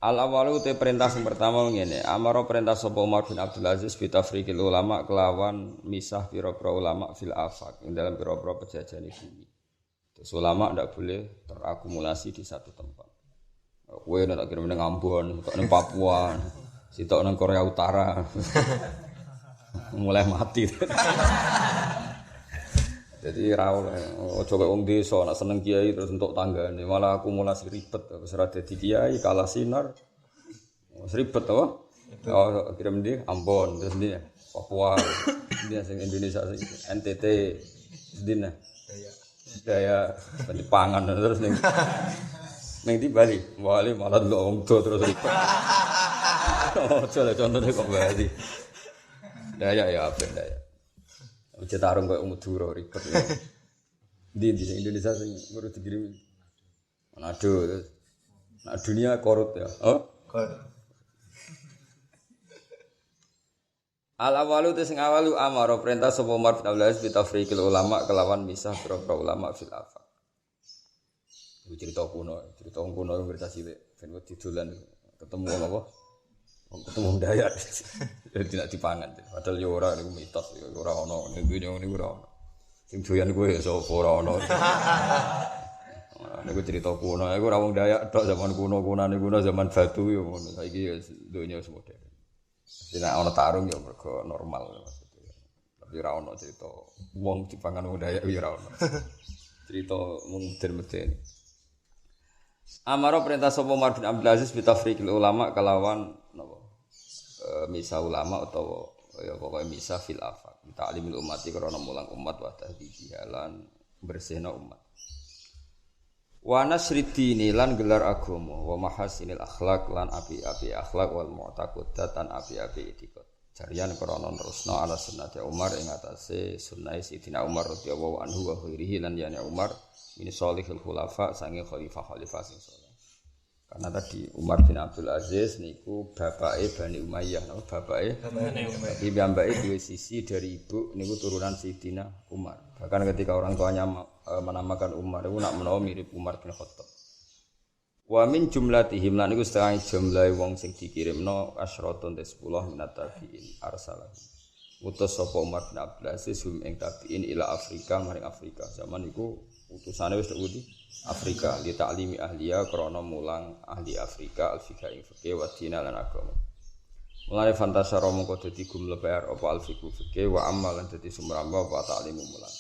Al-awalu te perintah sing pertama ngene, amara perintah sapa Umar bin Abdul Aziz bi tafriqil ulama kelawan misah pira-pira ulama fil afaq ing dalam pira-pira pejajahan bumi. Terus ulama ndak boleh terakumulasi di satu tempat. Kowe nek kirim ning Ambon, tok ning Papua, sitok ning Korea Utara. Mulai mati. Jadi ra ojo kok wong desa nek seneng kiai terus entuk tanggane, malah akumulasi ribet wis ora dadi kiai kalah sinar. Wis ribet to. Oh, kirim di Ambon terus di Papua. Dia sing Indonesia sing NTT sedina. Daya pangan terus ning di Bali. Bali malah delok wong do terus ribet. Oh, contohnya kok Bali. Daya ya apa daya. Cetarung koyo Madura ribet. Di Indonesia sing ngurus dikirim. Manado. Nah dunia korut ya. Oh? Korut. Al-awalu te sing awalu amara perintah sapa Umar bin Abdul Aziz bi tafriqil ulama kelawan misah pira-pira ulama fil afaq. Iku cerita kuno yang berita cilik ben wedi dolan ketemu apa? Ketemu Dayak. Jadi tidak dipangan. Padahal ya ora niku mitos ya ora ana ning dunya niku ora ana. Sing doyan kuwi sapa ora ana. Niku cerita kuno, iku ora wong Dayak tok zaman kuno-kunane kuno zaman batu ya ngono. Saiki ya donya wis modern. Dene ana tarung ya mergo normal maksudnya. Tapi ora ana cerita wong dipangan wong Dayak ya ora ana. Cerita wong modern-modern. Amara perintah sapa Umar bin Abdul Aziz bi tafriqil ulama kelawan napa misa ulama utawa ya pokoke misa fil afaq ta'limul ummati karena mulang umat wa tahdidi lan bersihna umat wa nasridini lan gelar agama wa mahasinil akhlak lan api-api akhlak wal mu'taqadat lan api-api etika jarian karena nerusno ala sunnati Umar ing atase sunnah Sayyidina Umar radhiyallahu anhu wa ghairihi lan yani Umar min sholihil khulafa sange khalifah sing saleh. Karena tadi Umar bin Abdul Aziz niku bapake Bani Umayyah, napa bapake? Bani Umayyah. Tapi mbake duwe sisi dari ibu niku turunan Sayyidina Umar. Bahkan ketika orang tuanya menamakan Umar itu nak menawa mirip Umar bin Khattab. Wa min jumlatihim lan niku setengah jumlah wong sing dikirimno asyratun 10 minat tabiin arsalah. Utus sapa Umar bin Abdul Aziz ing tabiin ila Afrika maring Afrika. Zaman niku utusane wis tek Afrika li ta'limi ahliya krana mulang ahli Afrika al-fiqh ing fikih wa din lan agama. Mulane fantasara mongko dadi gumlebar apa al-fiqh fikih wa amal lan dadi sumramba apa ta'limu mulang.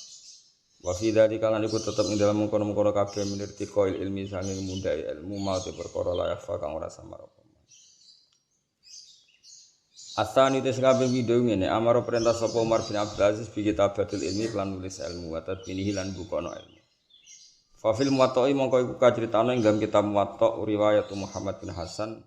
Wa fi dzalika lan iku tetep ing dalem mengkono-mengkono kabeh minirti qail ilmi sanging mundhai ilmu mau te perkara la yafa kang ora samar apa. Asani tes kabeh video ngene amaro perintah sapa Umar bin Abdul Aziz bi kitabatul ilmi lan nulis ilmu wa tadbinihi lan bukono ilmu. Fafil Muwatta'i mongko iku kaceritane ing dalam kitab Muwatta' riwayat Muhammad bin Hasan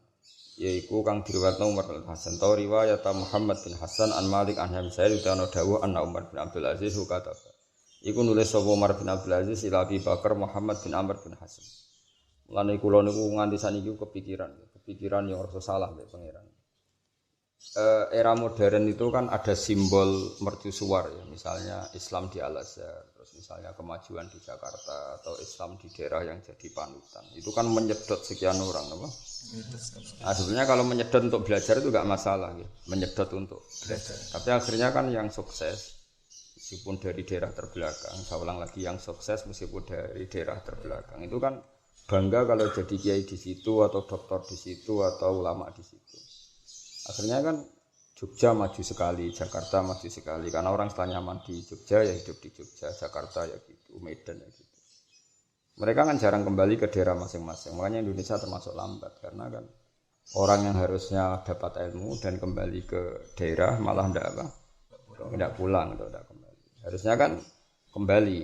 yaiku kang diriwayatno Umar bin Hasan ta riwayat Muhammad bin Hasan an Malik an Hamzah utana dawuh anna Umar bin Abdul Aziz kataba. Iku nulis sapa Umar bin Abdul Aziz ila Abi Bakar Muhammad bin Amr bin Hasan. Mulane kula niku nganti saniki kepikiran yang ora salah mek pangeran. Era modern itu kan ada simbol mercusuar ya, misalnya Islam di Al-Azhar, terus misalnya kemajuan di Jakarta atau Islam di daerah yang jadi panutan. Itu kan menyedot sekian orang, apa? Nah, sebenarnya kalau menyedot untuk belajar itu enggak masalah ya, menyedot untuk belajar. Tapi akhirnya kan yang sukses meskipun dari daerah terbelakang, saya ulang lagi yang sukses meskipun dari daerah terbelakang itu kan bangga kalau jadi kiai di situ atau doktor di situ atau ulama di situ. Akhirnya kan Jogja maju sekali, Jakarta maju sekali. Karena orang setelah nyaman di Jogja ya hidup di Jogja, Jakarta ya gitu, Medan ya gitu. Mereka kan jarang kembali ke daerah masing-masing. Makanya Indonesia termasuk lambat karena kan orang yang harusnya dapat ilmu dan kembali ke daerah malah tidak pulang atau tidak kembali. Harusnya kan kembali.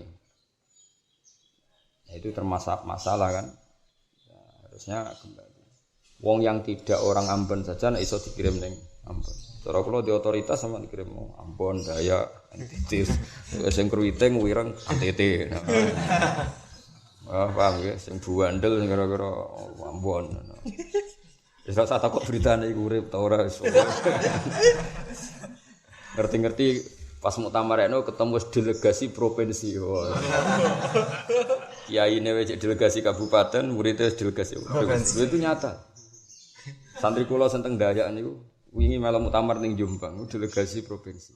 Nah, itu termasuk masalah kan. Ya, harusnya kembali. Wong yang tidak orang Ambon saja nek iso dikirim ning Ambon. Cara kula di otoritas sama dikirim Ambon, Dayak, NTT. Sing Kruiteng, Wireng, NTT. Paham ya, sing Buandel sing kira-kira Ambon. Wis ora takok beritane iku urip ta ora iso. Ngerti-ngerti pas muktamar eno ketemu delegasi provinsi. Kiai ne wis delegasi kabupaten, muridnya delegasi provinsi. Itu nyata. Santri kula senteng Dayak niku wingi melu muktamar ning Jombang, delegasi provinsi.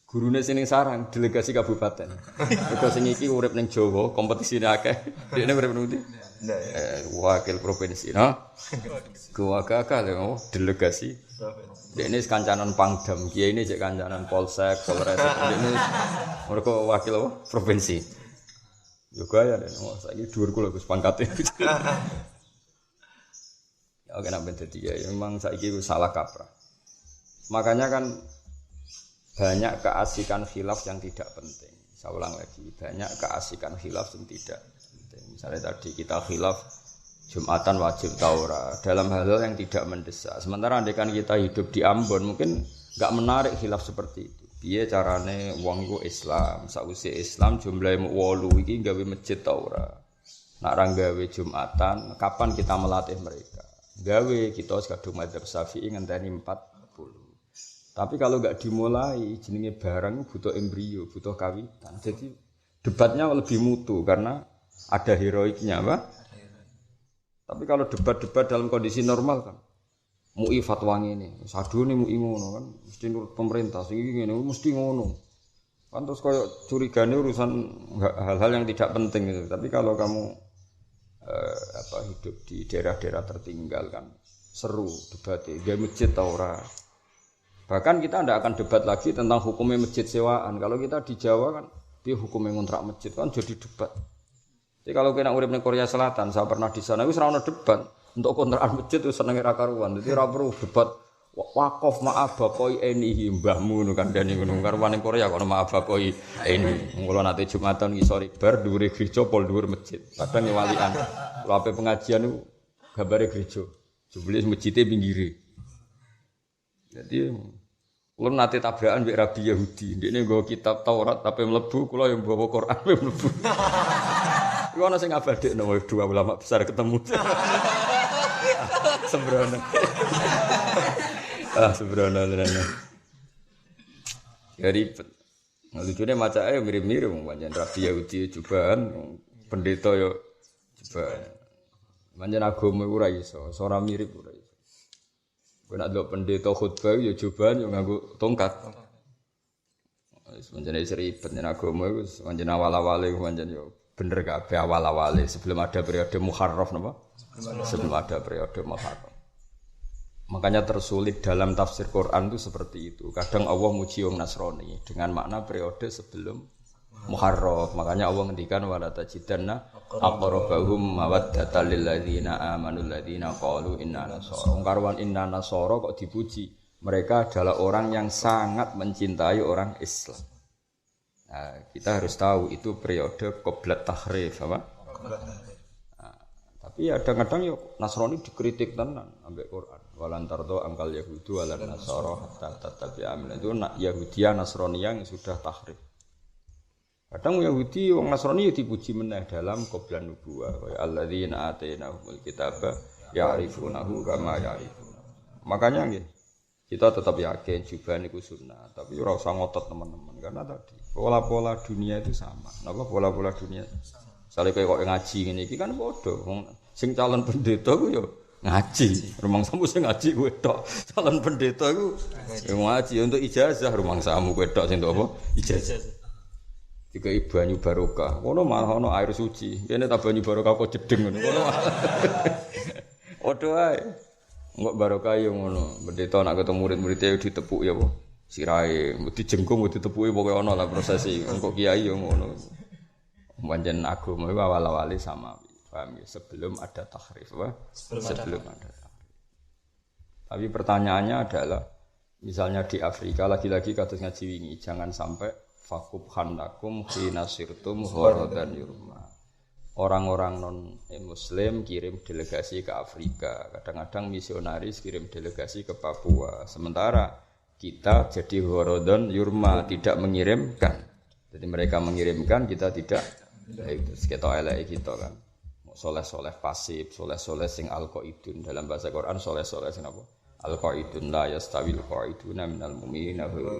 Gurune sing ning Sarang, delegasi kabupaten. Mergo sing iki urip ning Jawa, kompetisine akeh. Dekne urip ning ndi? Wakil provinsi, no? Gua kakak lho, delegasi. Dekne kancanan Pangdam, kiai ini cek kancanan Polsek, Polres. Dekne mergo wakil apa? Provinsi. Yo gaya den, saiki dhuwur kula Gus pangkate. Ya oke nek ben dadi ya memang saiki salah kaprah. Makanya kan banyak keasikan khilaf yang tidak penting. Saya ulang lagi, banyak keasikan khilaf yang tidak penting. Misalnya tadi kita khilaf Jumatan wajib taura dalam hal-hal yang tidak mendesak. Sementara andaikan kita hidup di Ambon mungkin enggak menarik khilaf seperti itu. Piye carane wong iku Islam, sakwise Islam jumlahe 8 iki gawe masjid taura. Nak ra gawe Jumatan, kapan kita melatih mereka? Gawe kita kadung madzhab Syafi'i ngenteni 40. Tapi kalau enggak dimulai, jenenge barang butuh embrio, butuh kawitan. Jadi debatnya lebih mutu karena ada heroiknya, apa? Tapi kalau debat-debat dalam kondisi normal kan, MUI fatwa ngene, sadune MUI ngono kan, mesti nurut pemerintah, sing iki ngene mesti ngono. Kan terus koyo curigane urusan hal-hal yang tidak penting gitu. Tapi kalau kamu hidup di daerah-daerah tertinggal kan seru debatnya, gawe masjid ta ora. Bahkan kita tidak akan debat lagi tentang hukumnya masjid sewaan. Kalau kita di Jawa kan, dia hukumnya ngontrak masjid kan jadi debat. Jadi kalau kena urip ning Korea Selatan, saya pernah di sana, wis ora ono debat untuk kontrakan masjid itu senenge ra karuan. Jadi ora perlu debat wakaf ma'abakoi enihi mbahmu ngono kan dene ngono karuan ning Korea kok ma'abakoi eni. Mula nate Jumatan ngisori bar dhuwure gereja pol dhuwur masjid. Kadang walian. Kalau ape pengajian niku gambare gereja. Jebule masjide pinggire. Jadi kula nate tabrakan mbek Rabi Yahudi. Ndekne nggawa kitab Taurat tapi mlebu, kula yang bawa Quran mlebu. Iku ana sing ngabadekno dua ulama besar ketemu. Sembrono. Sembrono tenan. Ya ribet. Lucune macake mirip-mirip wong pancen Rabi Yahudi cobaan, pendeta yo cobaan. Pancen agama ora iso, ora mirip ora iso. Kowe nek ndelok pendeta khutbah yo cobaan yo nganggo tongkat. Wis pancen ribet nek agama iku pancen awal-awale pancen yo bener kabeh awal-awale sebelum ada periode Muharram napa? Sebelum ada periode Muharram. Makanya tersulit dalam tafsir Quran itu seperti itu. Kadang Allah muji wong Nasrani dengan makna periode sebelum Muharram. Makanya Allah ngendikan wala tajidanna aqrabahum mawaddatan lil ladzina amanu ladzina qalu inna nasara. Karwan inna nasara kok dipuji. Mereka adalah orang yang sangat mencintai orang Islam. Nah, kita harus tahu itu periode qoblat tahrif apa? Tapi ya kadang-kadang yo Nasrani dikritik tenan ambek Quran. Walantardo angkal Yahudu walan Nasara hatta tattabi'a millata. Itu Yahudia Nasrani yang sudah tahrif. Kadang Yahudi wong Nasrani yo dipuji meneh dalam qoblan nubuwah. Wa alladzina atainahumul kitaba ya'rifunahu kama ya'rifuna. Makanya nggih kita tetap yakin jubahan itu sunnah, tapi ora usah ngotot teman-teman karena tadi pola-pola dunia itu sama. Napa pola-pola dunia? Sale kok ngaji ngene iki kan padha. Wong sing calon pendeta ku yo ngaji. Rumangsamu sing ngaji kowe tok. Calon pendeta iku ngaji untuk ijazah rumangsamu kowe tok sing ndok apa? Ijazah. Dikai banyu barokah. Ngono malah ono air suci. Kene ta banyu barokah kok jedeng ngono. Padha wae. Enggak barokah yo ngono. Pendeta nak ketemu murid-muridé ditepuk ya apa? Sirahe, dijenggung ditepuki pokoke ana lah prosesi. Engko kiai yo ngono. Pancen agama iku awal-awale sama. Paham ya? Sebelum ada tahrif, sebelum ada tahrif. Tapi pertanyaannya adalah misalnya di Afrika lagi-lagi kados ngaji wingi, jangan sampai fakub khandakum khina sirtum horodan yurma. Orang-orang non-muslim kirim delegasi ke Afrika, kadang-kadang misionaris kirim delegasi ke Papua. Sementara kita jadi horodon yurma, tidak mengirimkan. Jadi mereka mengirimkan, kita tidak. Itu kita elek kita kan. Soleh-soleh pasif, soleh-soleh sing al-qaidun dalam bahasa Quran soleh-soleh sing apa? Al-qaidun la yastawil qaiduna minal mu'minina wal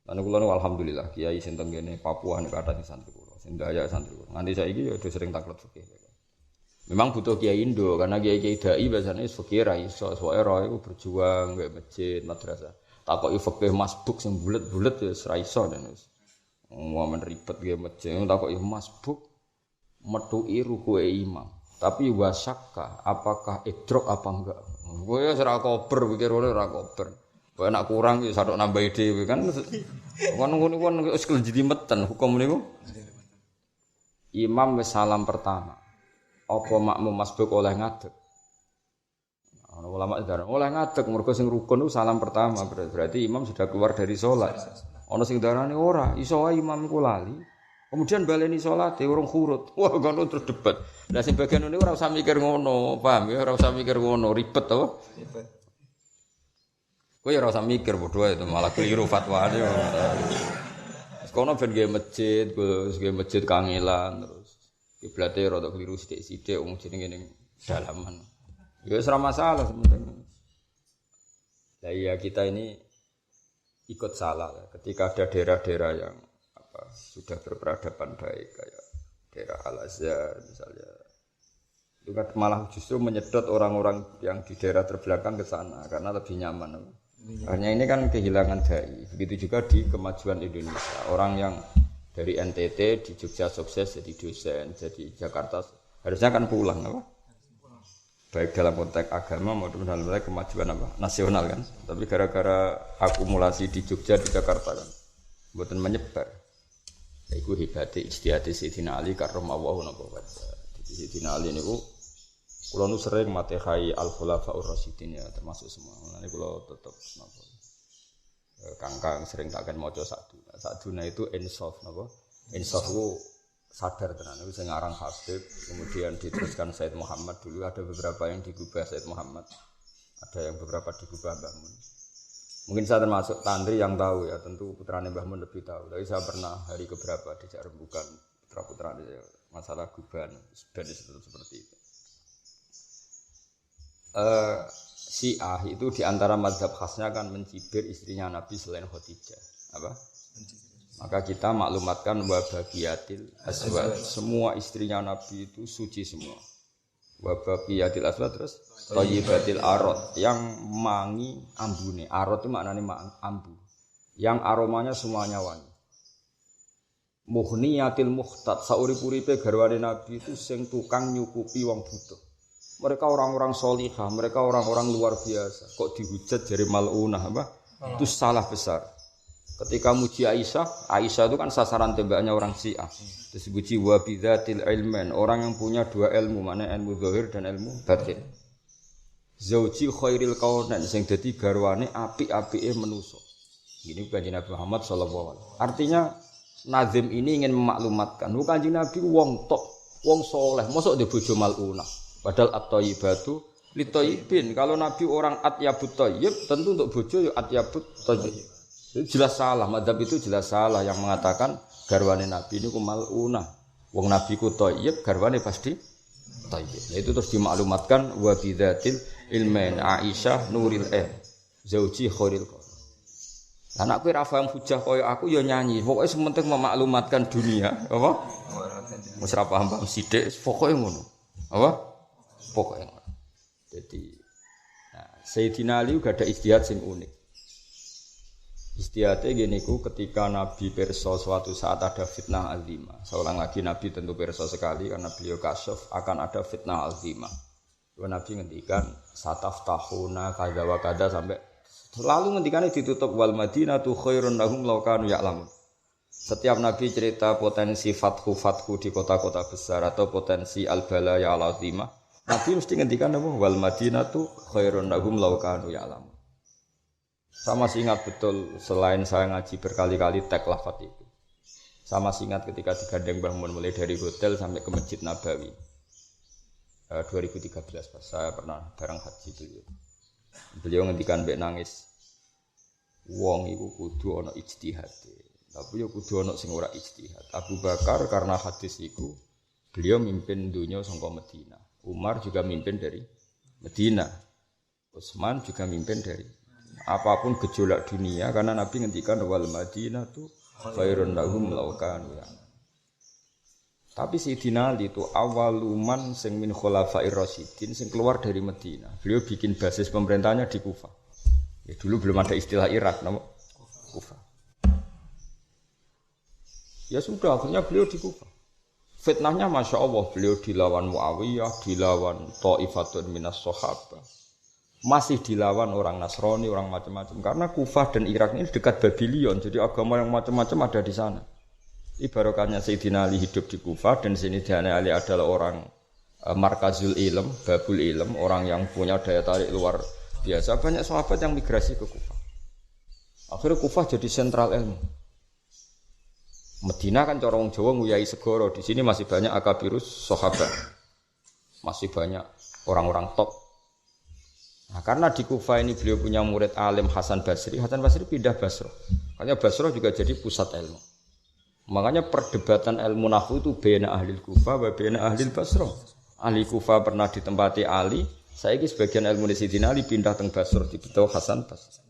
lan kula nu alhamdulillah kiai sing teng kene Papua niku kathah sing santri kula, sing Dayak santri kula. Nganti saiki ya udah sering takluk fikih. Memang butuh kiai Indo karena kiai dai biasanya fikih ra iso, soalnya roh itu berjuang nggak masjid, madrasah. Takoki fikih masbuk sing bulet-bulet ya ra iso dan wis. Mau ribet nggih masjid, takoki masbuk metuki rukuke imam. Tapi wasakka apakah idrok apa enggak? Kowe wis ra kober pikir ora kober. Kowe nak kurang ya sadok nambahi dhewe kan. Ngono-ngono kon wis kelenjimeten hukum niku. Imam wis salam pertama. Apa makmum masbuk oleh ngadeg? Ana ulama darah oleh ngadeg mergo sing rukun itu salam pertama berarti imam sudah keluar dari salat. Ana sing darane ora, iso wae imam iku lali. Kemudian baleni salate urung khurut. Wah, ngono terus debat. Lah sing bagian ngene ora usah mikir ngono, paham ya? Ora usah mikir ngono, ribet to. Ribet. Kowe ora usah mikir bodho itu malah keliru fatwane. Kono ben nggih masjid, Gus, nggih masjid kangelan terus kiblate rada keliru sithik-sithik wong jenenge ning dalaman. Ya wis ora masalah sementing. Lah iya kita ini ikut salah ya. Ketika ada daerah-daerah yang sudah berperadaban baik kayak daerah Al-Azhar misalnya. Itu kan malah justru menyedot orang-orang yang di daerah terbelakang ke sana karena lebih nyaman. Karena ini kan kehilangan dai. Begitu juga di kemajuan Indonesia. Orang yang dari NTT di Jogja sukses jadi dosen, jadi Jakarta harusnya kan pulang apa? Baik dalam konteks agama maupun dalam konteks kemajuan apa? Nasional kan. Tapi gara-gara akumulasi di Jogja di Jakarta kan mboten menyebar. Ya iku hebate ijtihad Sayyidina Ali karramallahu wajhahu. Jadi Sayyidina Ali niku kula nu sering matehai al-khulafaur rasyidin ya termasuk semua. Mulane kula tetep napa Kangkang sering takkan maca saduna itu insaf napa? Insaf ku sadar tenan itu sing aran Habib, kemudian diteruskan Said Muhammad dulu ada beberapa yang digubah Said Muhammad. Ada yang beberapa digubah Mbah Mun. Mungkin saya termasuk tantri yang tahu ya, tentu putrane Mbah Mun lebih tahu. Tapi saya pernah hari keberapa dijak rembukan putra-putrane masalah guban dan seperti itu. Syiah itu diantara mazhab khasnya kan mencibir istrinya Nabi selain Khadijah. Apa? Maka kita maklumatkan wabaqiyatil aswad. Semua istrinya Nabi itu suci semua. Wabaqiyatil aswad terus thayyibatil arad yang mangi ambune. Arad itu maknanya ambu. Yang aromanya semuanya wangi. Muhniyatil muhtad saurip-uripe garwane Nabi itu sing tukang nyukupi wong butuh. Mereka orang-orang solihah, mereka orang-orang luar biasa. Kok dihujat jari mal'unah apa? Itu salah besar. Ketika muji Aisyah, Aisyah itu kan sasaran tembaknya orang Syiah. Terus dipuji wa bidzatil ilman, orang yang punya dua ilmu, mana ilmu zahir dan ilmu batin. Zauji khairil kaunain sing dadi garwane apik-apike manusa. Ini Kanjeng Nabi Muhammad sallallahu alaihi wasallam. Artinya nazim ini ingin memaklumatkan, Kanjeng Nabi wong tok, wong soleh, mosok di bojo mal'unah. Padahal at-thayyibatu lit-thayyibin. Kalau Nabi orang atyabut thayyib, tentu untuk bojo ya atyabut thayyib. Itu jelas salah, madzhab itu jelas salah yang mengatakan garwane Nabi niku mal'unah. Wong Nabi ku thayyib, garwane pasti thayyib. Nah, itu terus dimaklumatkan wa bidzatil ilmain Aisyah nuril zauji khairil qaum. Lah nek kowe ra paham hujah kaya aku ya nyanyi. Pokoke sementing memaklumatkan dunia, apa? Wis ra paham sithik, pokoke ngono. Apa? Pokoknya. Jadi Sayyidina Ali juga ada ijtihad sing unik. Ijtihadnya gini ku ketika Nabi pirsa suatu saat ada fitnah azimah. Seorang lagi Nabi tentu pirsa sekali karena beliau kasyaf akan ada fitnah azimah. Lalu Nabi ngendikan sataftahuna kadza wa kadza sampai selalu ngendikane ditutup wal madinatu khairun lahum law kanu ya'lamun. Setiap Nabi cerita potensi fathu di kota-kota besar atau potensi al-balaya al-azimah, Nabi mesti ngendikan apa? Wal madinatu khairun lahum law kanu ya'lamun. Saya masih ingat betul selain saya ngaji berkali-kali tek lafaz itu. Saya masih ingat ketika digandeng Mbah Mun mulai dari hotel sampai ke Masjid Nabawi. 2013 pas saya pernah bareng haji beliau. Beliau ngendikan mbek nangis. Wong iku kudu ana ijtihad. Tapi yo kudu ana sing ora ijtihad. Abu Bakar karena hadis iku beliau mimpin dunia saka Madinah. Umar juga mimpin dari Madinah. Utsman juga mimpin dari apapun gejolak dunia karena Nabi ngendikan wal Madinah tu khairun lahum law kanu. Tapi Sayyidina Ali itu awaluman sing min khulafair rasyidin sing keluar dari Madinah. Beliau bikin basis pemerintahnya di Kufah. Ya, dulu belum ada istilah Irak, nama Kufah. Ya sudah, akhirnya beliau di Kufah. Fitnahnya Masya Allah, beliau dilawan Muawiyah, dilawan Ta'ifatun minas Sahabah. Masih dilawan orang Nasrani, orang macam-macam. Karena Kufah dan Irak ini dekat Babylon, jadi agama yang macam-macam ada di sana. Ibaratnya Sayyidina Ali hidup di Kufah dan Sayyidina Ali adalah orang markazul ilm, babul ilm, orang yang punya daya tarik luar biasa. Banyak sahabat yang migrasi ke Kufah. Akhirnya Kufah jadi sentral ilmu. Medina kan cara wong Jawa nguyai segoro, di sini masih banyak akabirus sahabat. Masih banyak orang-orang top. Nah, karena di Kufah ini beliau punya murid alim Hasan Basri pindah Basra. Makanya Basra juga jadi pusat ilmu. Makanya perdebatan ilmu nahwu itu baina ahli Kufah wa baina ahli Basra. Ahli Kufah pernah ditempati Ali, saiki sebagian ilmu Sayyidina Ali pindah teng Basra dibetul Hasan Basri.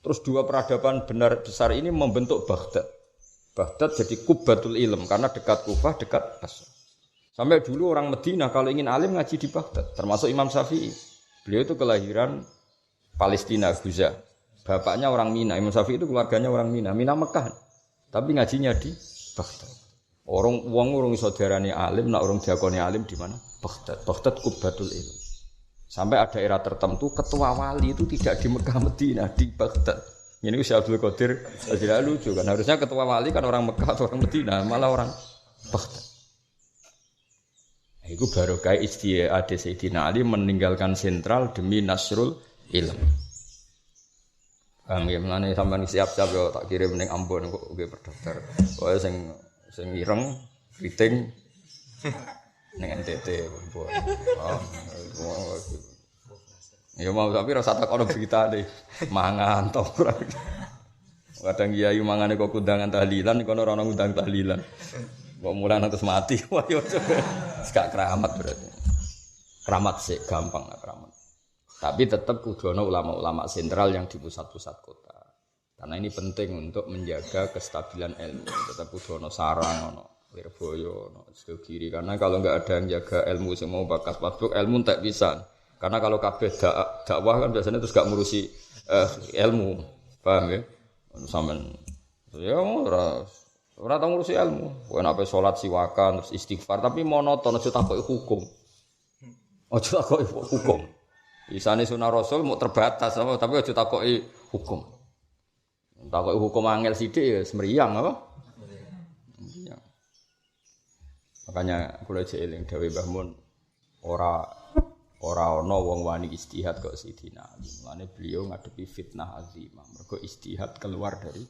Terus dua peradaban benar besar ini membentuk Baghdad. Baghdad jadi kubatul ilm karena dekat Kufah, dekat Basra. Sampai dulu orang Madinah kalau ingin alim ngaji di Baghdad, termasuk Imam Syafi'i. Beliau itu kelahiran Palestina, Guza. Bapaknya orang Mina, Imam Syafi'i itu keluarganya orang Mina Mekah. Tapi ngajinya di Baghdad. Orang iso diarani alim, nak orang diakoni alim di mana? Baghdad. Baghdad kubatul ilm. Sampai ada era tertentu ketua wali itu tidak di Mekah Madinah, di Baghdad. Ini Syekh Abdul Qadir jadi lucu kan. Harusnya ketua wali kan orang Mekah atau orang Madinah, malah orang Baghdad. Itu baru kayak istiadat Sayyidina Ali meninggalkan sentral demi nasrul ilm. Ya menane sampean siap-siap yo tak kirim ning Ambon kok nggih berdaftar. Wae sing ireng kriting ning NTT Ambon. Ya mau tapi rasa tak ono beritane mangan to ora. Kadang kiai mangane kok undangan tahlilan kono ora ono undang tahlilan. Kok mulan terus mati. Wah yo gak keramat berarti. Keramat sih gampang lah keramat. Tapi tetap kudu ana ulama-ulama sentral yang di pusat-pusat kota. Karena ini penting untuk menjaga kestabilan ilmu. Tetap kudu ana sarang, ana Lirboyo, ana Segiri. Karena kalau enggak ada yang jaga ilmu semua bakas pasbuk ilmu tak bisa. Karena kalau kabeh dakwah kan biasanya terus gak ngurusi ilmu. Paham ya? Sampeyan ya ora tau ngurusi ilmu. Kowe nek salat siwakan terus istighfar tapi monoton aja takoki hukum. Aja takoki hukum. Isane sunah Rasul mau terbatas apa tapi aja takoki hukum. Takoki hukum angel sithik ya semriyang apa? Iya. Makanya kula jek eling dawuh Mbah Mun ora ana wong wani ijtihad kok Sayyidina Ali. Mulane beliau ngadepi fitnah azimah. Mergo ijtihad keluar dari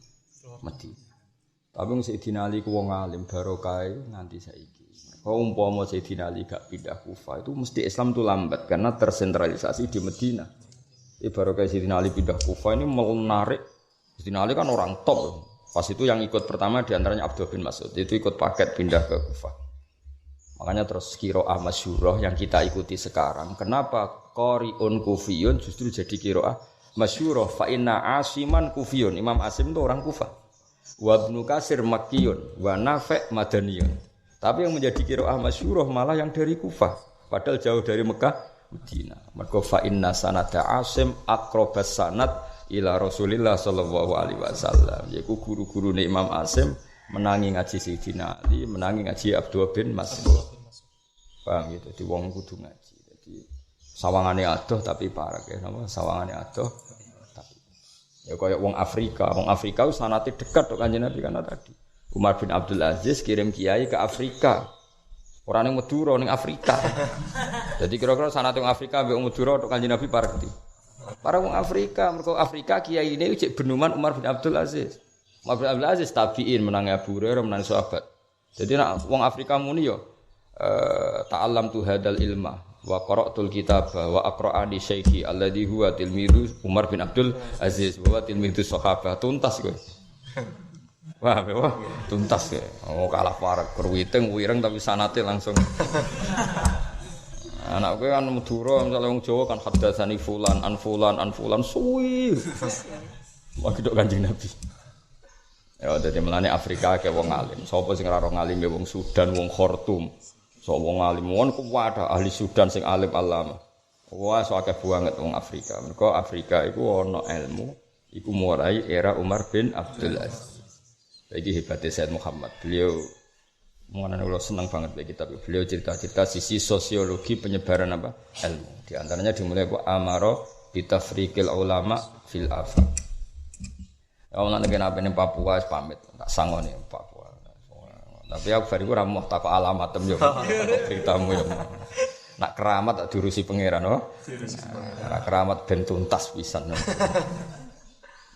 Madinah. Tapi Sayyidina Ali ku wong alim barokah nganti saiki. Kalau umpama Sayyidina Ali gak pindah Kufah itu mesti Islam itu lambat karena tersentralisasi di Madinah. Ibarat kayak Sayyidina Ali pindah Kufah ini menarik. Sayyidina Ali kan orang top. Pas itu yang ikut pertama diantaranya Abdul bin Mas'ud itu ikut paket pindah ke Kufah. Makanya terus qiraah masyhurah yang kita ikuti sekarang. Kenapa qari'un kufiyun justru jadi qiraah masyhurah? Fa inna Asiman kufiyun. Imam Asim itu orang Kufah. Wa Ibnu Katsir Makkiyun wa Nafi' Madaniyun. Tapi yang menjadi qiraah masyhurah malah yang dari Kufah, padahal jauh dari Mekah, Madinah. Mergo fa inna sanada Asim aqrabas sanad ila Rasulillah sallallahu alaihi wasallam. Yaiku guru-gurune Imam Asim menangi ngaji Sayyidina Ali, menangi ngaji Abdul bin Mas'ud. Paham gitu, di wong kudu ngaji. Jadi sawangane adoh tapi parek ya, napa sawangane adoh tapi. Ya kaya wong Afrika sanate dekat kok Kanjeng Nabi karena tadi. Umar bin Abdul Aziz kirim kiai ke Afrika. Orang yang Madura ning Afrika. Jadi kira-kira sanate wong Afrika mbek wong Madura tok Kanjeng Nabi parek ndi? Para wong Afrika, mergo Afrika kiai ini cek benuman Umar bin Abdul Aziz. Umar bin Abdul Aziz tabi'in menang Abu Hurairah menang sahabat. Jadi nek wong Afrika muni yo ta'allamtu hadal ilma wa qara'tul kitaba wa aqra'ani syaikhi alladhi huwa tilmidu Umar bin Abdul Aziz wa tilmidu sahabat tuntas kowe. Wah, tuntas ya. Oh kalah parek kerwiting wireng tapi sanate langsung. Anak kowe kan Madura misale wong Jawa kan hadatsani fulan an fulan suwi. Wah gedok Kanjeng Nabi. Ya dadi melane Afrika ke wong alim. Sapa sing ora ora ngalim ya wong Sudan, wong Khartoum. So wong alim wong kuwi ahli Sudan sing alim alama. Wah so akeh banget wong Afrika. Mergo Afrika iku ana ilmu iku mulai era Umar bin Abdul Aziz. Iki hebatnya Said Muhammad. Beliau mengenai Allah senang banget bagi kitab. Beliau cerita-cerita sisi sosiologi penyebaran apa ilmu. Di antaranya dimulai bu amaro bitafriqil ulama fil afaq. Kalau nanti kena apa nih Papua pamit tak sangoni Papua. Tapi aku bariku ramuh tak alamat temyo. Ceritamu ya. Nak keramat tak diurusi pangeran, no? Nak keramat ben tuntas pisan.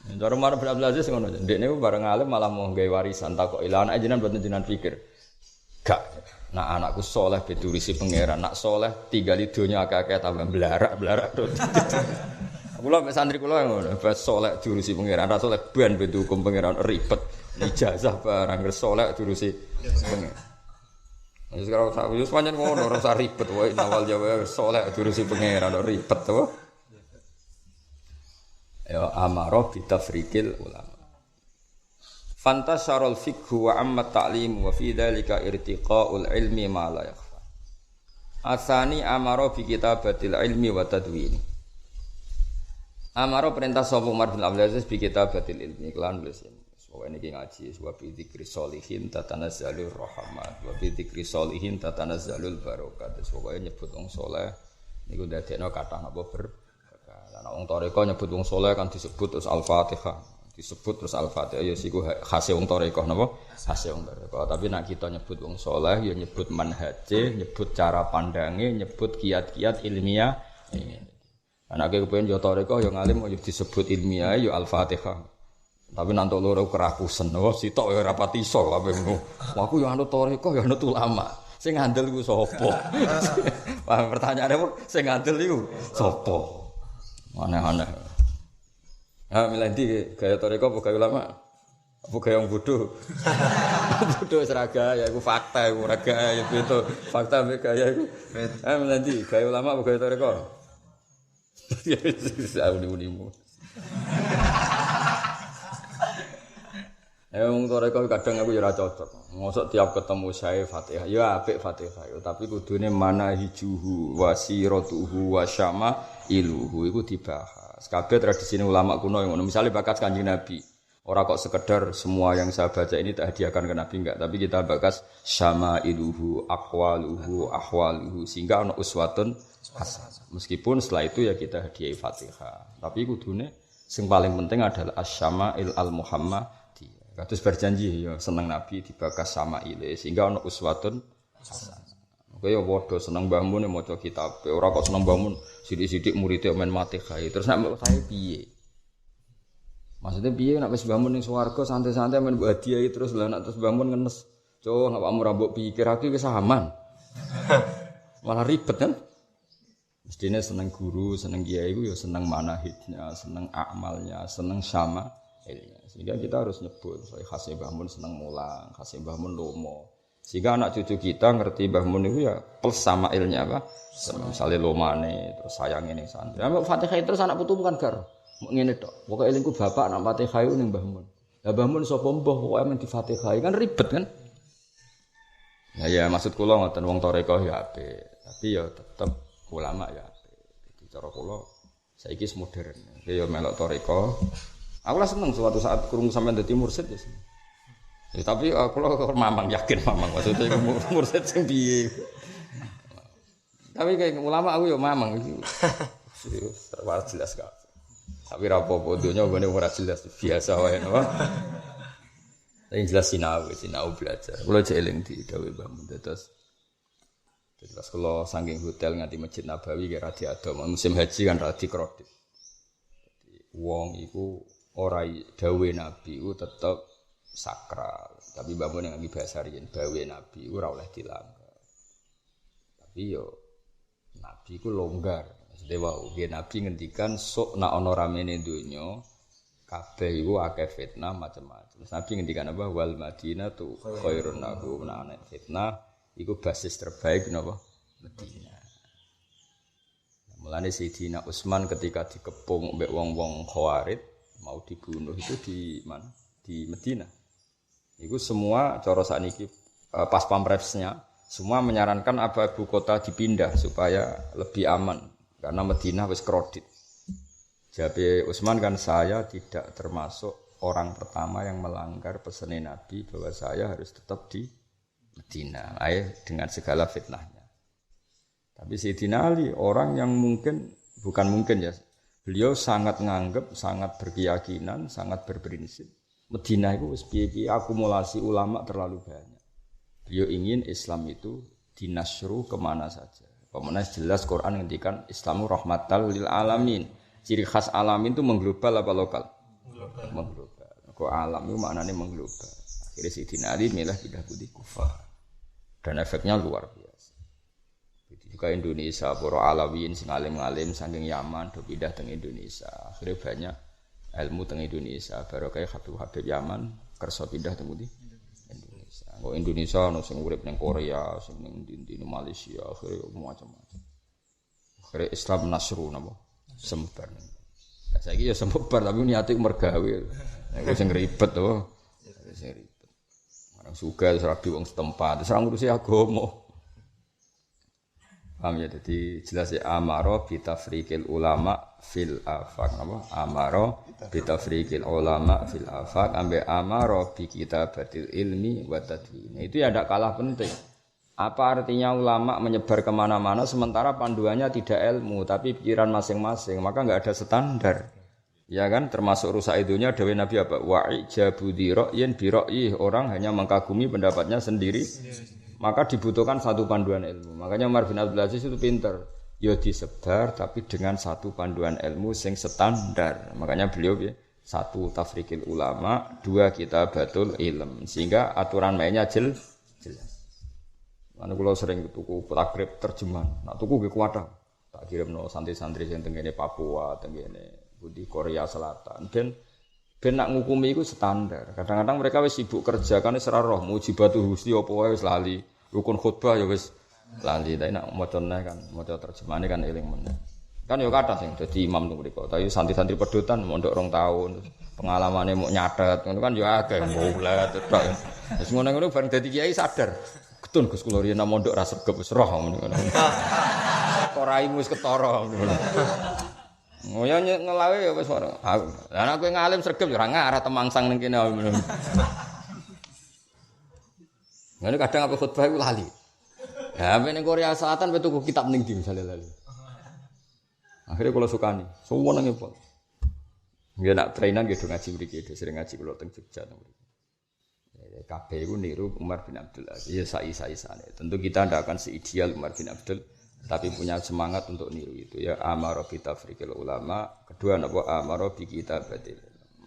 Cara Umar bin Abdul Aziz ngono. Ndekne bareng alim malah mau gawe warisan takok ilang anak jenengan mboten jenengan pikir. Gak. Nah anakku soleh bedurisi pangeran, nak soleh tinggal donya akeh-akeh tambah blarak-blarak. Kula mek santri kula ngono, bas soleh diurusi pangeran, ra soleh ben bedu hukum pangeran ribet. Ijazah barang soleh diurusi pangeran. Wis karo sak wis pancen ngono, ora usah ribet wae nawal jawa soleh diurusi pangeran ribet to. Ya amaro bitafriqil ulama. Fantasharul fiqhu wa amma ta'lim wa fi dzalika irtiqaul ilmi ma la yakhfa. Asani amaro bi kitabatil ilmi wa tadwini. Amaro perintah sapa Umar bin Abdul Aziz bi kitabatil ilmi kelan nulis. Pokoke niki ngaji wa bi dzikri sholihin tatanazzalur rahmat wa bi dzikri sholihin tatanazzalul barakat. Pokoke nyebut wong saleh niku dadekno kathah napa berkah. Lah wong toreko nyebut wong saleh kan disebut terus Al-Fatihah. Disebut terus Al-Fatihah ya siku khase wong tarekah napa khase wong tarekah tapi nek kita nyebut wong saleh ya nyebut manhaje nyebut cara pandange nyebut kiat-kiat ilmiah ini anake kepen yo tarekah yo ngalim yo disebut ilmiah yo Al-Fatihah tapi nanti loro kerakusen oh sitok ya ora pati iso kabeh ngono aku yo anut tarekah yo anut ulama sing ngandel iku sapa paham pertanyaane sing ngandel iku sapa aneh-aneh. Ah milih gaya toreko apa gaya ulama? Apa gaya yang bodoh? Bodoh seraga ya iku fakta iku ora gaya itu. Fakta mek gaya iku. Ah milih gaya ulama apa gaya toreko? Ya wis uni-unimu. Wong toreko kadang aku ya ora cocok. Mosok tiap ketemu saya Fatihah, ya apik Fatihah, tapi kudune manahijuhu wasiratuhu wasyama iluhu iku dibahas. Kabeh tradisi ulama kuno yang ngono. Misale bakas Kanjeng Nabi. Ora kok sekedar semua yang saya baca ini tak hadiahkan ke Nabi enggak, tapi kita bakas syamailuhu, aqwaluhu, ahwaluhu sehingga ana uswatun hasanah. Meskipun setelah itu ya kita hadiah Fatihah. Tapi kudune sing paling penting adalah asy-syama'il al-Muhammadiyah. Kados berjanji ya seneng Nabi dibakas syama'ile sehingga ana uswatun hasanah. Kaya padha seneng Mbah Mun maca kitab. Ora kok seneng Mbah Mun sithik-sithik muridé men mati gawe. Terus nek saya piye? Maksudnya piye nek wis Mbah Mun ning swarga santai-santai men mbok hadiahi terus lha nek terus Mbah Mun ngenes. Cuk, awakmu ra mbok pikir aku wis aman. Malah ribet kan? Mestine seneng guru, seneng kiai iku ya seneng manahijnya, seneng amalnya, seneng sama ilmunya. Sehingga kita harus nyebut saya khase Mbah Mun seneng mulang, khase Mbah Mun lomo. Sehingga anak cucu kita ngerti Mbah Mun itu ya plus sama ilmunya apa? Misalnya lomane terus sayang ini santri. Nah, Fatihah terus anak putu bukan gar. Mau ngene tok. Pokoke elingku bapak anak Fatihah itu ning Mbah Mun. Lah Mbah Mun sapa mbah pokoke men di Fatihah kan ribet kan? Ya maksud kula ngoten wong tarekah ya apik. Tapi ya tetep ulama ya apik. Jadi cara kula saiki modern. Ya melok tarekah. Aku lah seneng suatu saat krungu sampean dadi mursyid ya. Ya, tapi aku mamang yakin mamang maksudnya mursyid sing piye. Tapi kayak ulama aku ya mamang iki. Ora jelas kok. Tapi ra apa-apa donya ngene ora jelas biasa wae no. Tapi jelas sinau belajar. Kula jek eling di dawuh Mbah Mun terus. Terus kula saking hotel nganti Masjid Nabawi kira diadom musim haji kan ra dikredit. Dadi wong iku ora dawuh Nabi iku tetep sakral, tapi Mbah Mun yang bahasa riyen bawe Nabi ora oleh dilanggar. Tapi yo Nabi ku longgar. Maksudnya wau Nabi ngendikan sok nak ana ramene donya kabeh iku akeh fitnah macam-macam. Nabi ngendikan apa wal Madinatu khairun lahu min fitnah iku basis terbaik napa Madinah. Mulane Sayyidina Utsman ketika dikepung mbek wong-wong Khawarij mau dibunuh itu di mana? Di Madinah. Itu semua cara sakniki pas pampresnya semua menyarankan apa ibu kota dipindah supaya lebih aman karena Madinah wis kredit. Jadi Utsman kan saya tidak termasuk orang pertama yang melanggar pesan Nabi bahwa saya harus tetap di Madinah, dengan segala fitnahnya. Tapi Sayyidina Ali orang yang bukan mungkin ya, beliau sangat nganggep, sangat berkeyakinan, sangat berprinsip. Madinah itu piye-piye akumulasi ulama terlalu banyak. Beliau ingin Islam itu dinasru kemana saja. Pemenang jelas Quran ngendikan Islamu rahmatal lil alamin. Ciri khas alamin itu mengglobal apa lokal? Mengglobal. Kok alam itu maknanya mengglobal. Akhirnya Sayyidina Ali milih pindah putih Kufah. Dan efeknya luar biasa. Itu juga Indonesia, para Alawiyin sing alim-alim saking Yaman do pindah teng Indonesia. Akhirnya banyak ilmu teng Indonesia. Baru kayak Habib Yaman kersa pindah teng Indonesia. Kok Indonesia ono sing urip ning Korea, sing ning ndi Malaysia, akhire macam-macam. Akhire Islam nasru napa? Sembar. Lah saiki ya sembar tapi niate mergawe. Nek sing ribet to. Sing ribet. Orang suka ora di wong setempat, ora ngurusi agama. Paham ya, jadi jelas ya amaro bitafriqil ulama fil afaq apa amaro bitafriqil ulama fil afaq ambe amaro bi kitabatil ilmi wa tadwin. Itu ya tidak kalah penting. Apa artinya ulama menyebar kemana-mana sementara panduannya tidak ilmu tapi pikiran masing-masing, maka enggak ada standar. Ya kan, termasuk rusak idunya dewe Nabi apa? Wa ijabudi ra'yin bi ra'yi, orang hanya mengkagumi pendapatnya sendiri. Maka dibutuhkan satu panduan ilmu. Makanya Umar bin Abdul Aziz itu pinter. Ya disebar tapi dengan satu panduan ilmu sing standar. Makanya beliau ya, satu tafrikil ulama, dua kitabatul ilm. Sehingga aturan mainnya jelas. Mana kalau sering tuku takrib terjemahan. Nak tuku ge kuwatah. Tak kirimno santri-santri sing tengene Papua, tengene di Korea Selatan. Ben nak ngukumi iku standar. Kadang-kadang mereka wis sibuk kerja kan wis ora roh mujibatul husni apa wae wis lali. Rukun khutbah ya wis lali. Tapi nak macane kan maca terjemahane kan eling meneh. Kan ya kathah sing dadi imam teng mriku. Tapi santri-santri pedotan mondok 2 tahun. Pengalamane mau nyatet ngono kan ya akeh mbulat tok. Wis ngono-ngono bareng dadi kiai sadar. Ketun Gus kula riyen mondok ra sregep wis roh ngono. Kok raimu wis ketara ngono. Ngoyo ngelawe ya wis ora. Lah nek kowe ngalim sregep ya ora ngarah temangsang ning kene. Ngene kadang apa khutbah iku lali. Ya ning Korea Selatan pe tuku kitab ning ndi misale lali. Akhire kula sukani. Suwenenge pol. Nggih nak trainan nggih do ngaji mriki, sering ngaji kula teng Jogja teng mriki. Kabeh iku niru Umar bin Abdul Aziz. Ya sai-saisane. Tentu kita ndak akan seideal Umar bin Abdul tapi punya semangat untuk niru itu ya amaro bi tafriqil ulama, kedua napa amaro bi kitabatil.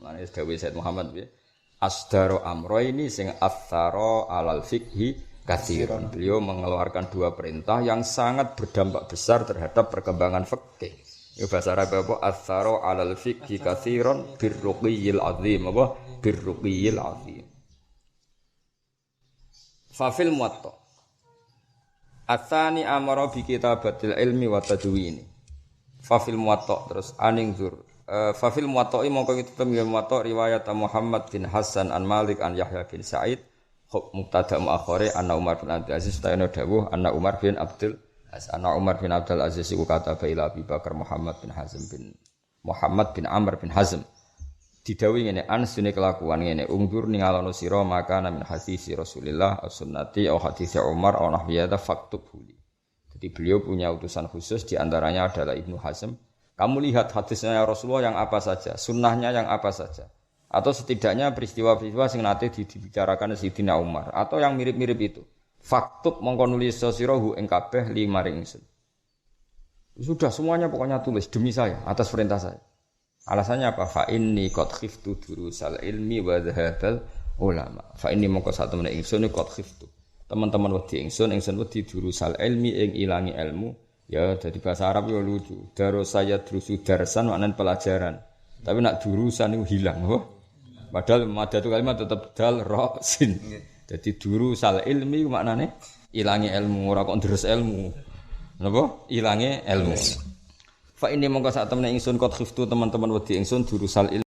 Mane dawuh Said Muhammad piye? Asdaro amro ini sing atharo alal fiqhi katsiran. Beliau mengeluarkan 2 perintah yang sangat berdampak besar terhadap perkembangan fikih. Ya bahasa Arab apa? Atharo alal fiqhi katsiran birruqiyil azim apa? Birruqiyil azim. Fafil muwatta Atsani amara bi kitabatil ilmi wa tadwini. Fa fil muwatta terus aning zur. Fa fil muwatta mongko itu temil muwatta riwayat Muhammad bin Hasan an Malik an Yahya bin Sa'id mubtada muakhare anna Umar bin Abdul Aziz ta'ala dawuh anna Umar bin Abdul Aziz iku kata ila Abi Bakar Muhammad bin Amr bin Hazm didhawuhi ngene ansune kelakuan ngene ungdur ningalono sira maka min hadis Rasulillah as-sunnati au hadis Umar au nahwiyata faktub huli. Jadi beliau punya utusan khusus di antaranya adalah Ibnu Hazm. Kamu lihat hadisnya Rasulullah yang apa saja, sunnahnya yang apa saja. Atau setidaknya peristiwa-peristiwa sing nate dibicarakan Sayyidina Umar atau yang mirip-mirip itu. Faktub mongko nulis sira hu ing kabeh limaring ingsun. Sudah semuanya pokoknya tulis demi saya atas perintah saya. Alasannya apa? Fa inni qad khiftu durusal ilmi wa dhahabal ulama. Fa inni mongko sak temene ingsun qad khiftu. Teman-teman wedi ingsun wedi durusal ilmi ing ilangi ilmu. Ya jadi bahasa Arab yo lucu. Daru saya drusu darsan maknane pelajaran. Tapi nak durusan itu hilang, oh. Padahal madatu kalimat tetap dal ra sin. Jadi durusal ilmi maknane ilangi ilmu, ora kok ndres ilmu. Napa? Ilangi ilmu. Fa ini mongko sak temene ingsun qad khiftu teman-teman wedi ingsun durusal ilmi